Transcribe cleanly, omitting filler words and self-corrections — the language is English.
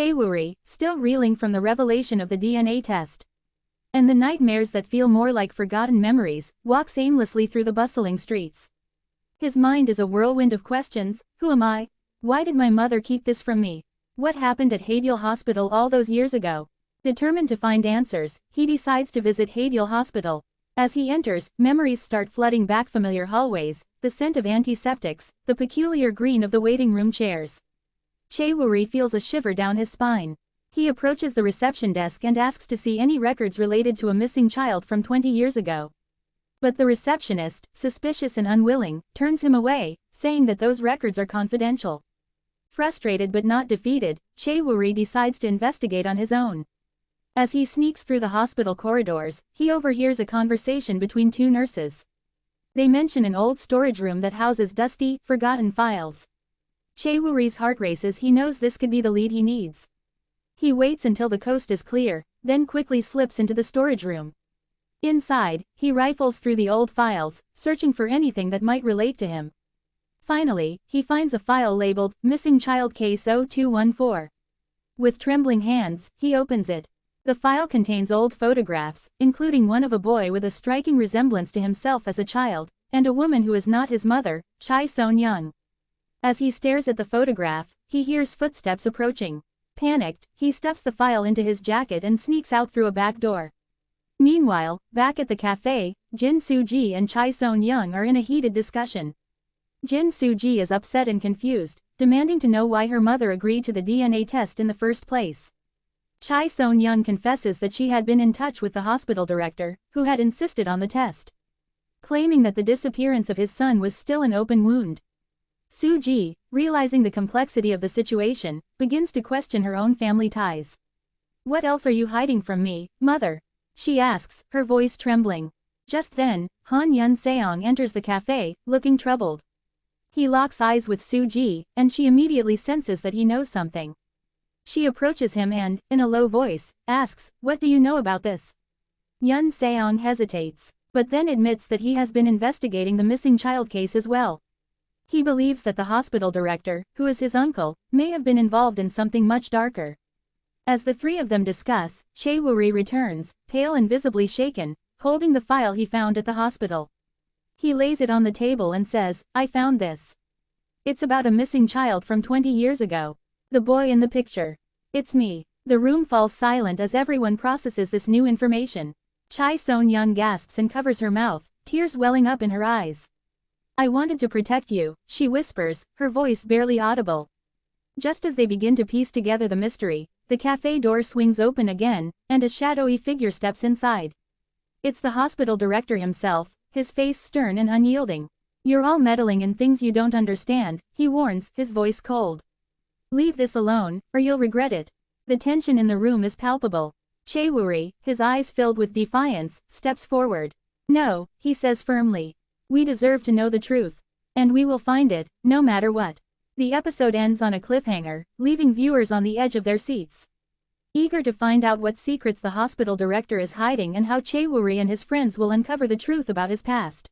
Uri, still reeling from the revelation of the DNA test. And the nightmares that feel more like forgotten memories, walks aimlessly through the bustling streets. His mind is a whirlwind of questions. Who am I? Why did my mother keep this from me? What happened at Hadiel Hospital all those years ago? Determined to find answers, he decides to visit Hadiel Hospital. As he enters, memories start flooding back familiar hallways, the scent of antiseptics, the peculiar green of the waiting room chairs. Uri feels a shiver down his spine. He approaches the reception desk and asks to see any records related to a missing child from 20 years ago. But the receptionist, suspicious and unwilling, turns him away, saying that those records are confidential. Frustrated but not defeated, Uri decides to investigate on his own. As he sneaks through the hospital corridors, he overhears a conversation between two nurses. They mention an old storage room that houses dusty, forgotten files. Uri's heart races. He knows this could be the lead he needs. He waits until the coast is clear, then quickly slips into the storage room. Inside, he rifles through the old files, searching for anything that might relate to him. Finally, he finds a file labeled, Missing Child Case 0214. With trembling hands, he opens it. The file contains old photographs, including one of a boy with a striking resemblance to himself as a child, and a woman who is not his mother, Chai Son-young. As he stares at the photograph, he hears footsteps approaching. Panicked, he stuffs the file into his jacket and sneaks out through a back door. Meanwhile, back at the cafe, Jin Soo-ji and Chai Son-young are in a heated discussion. Jin Soo-ji is upset and confused, demanding to know why her mother agreed to the DNA test in the first place. Chai Son-young confesses that she had been in touch with the hospital director, who had insisted on the test, claiming that the disappearance of his son was still an open wound. Soo-ji, realizing the complexity of the situation, begins to question her own family ties. "What else are you hiding from me, mother?" she asks, her voice trembling. Just then, Han Yun-seong enters the cafe, looking troubled. He locks eyes with Soo-ji, and she immediately senses that he knows something. She approaches him and, in a low voice, asks, "What do you know about this?" Yun-seong hesitates, but then admits that he has been investigating the missing child case as well. He believes that the hospital director, who is his uncle, may have been involved in something much darker. As the three of them discuss, Uri returns, pale and visibly shaken, holding the file he found at the hospital. He lays it on the table and says, "I found this. It's about a missing child from 20 years ago. The boy in the picture. It's me." The room falls silent as everyone processes this new information. Chai Son-young gasps and covers her mouth, tears welling up in her eyes. "I wanted to protect you," she whispers, her voice barely audible. Just as they begin to piece together the mystery, the cafe door swings open again, and a shadowy figure steps inside. It's the hospital director himself, his face stern and unyielding. "You're all meddling in things you don't understand," he warns, his voice cold. "Leave this alone, or you'll regret it." The tension in the room is palpable. Uri, his eyes filled with defiance, steps forward. "No," he says firmly. "We deserve to know the truth. And we will find it, no matter what." The episode ends on a cliffhanger, leaving viewers on the edge of their seats, eager to find out what secrets the hospital director is hiding and how Uri and his friends will uncover the truth about his past.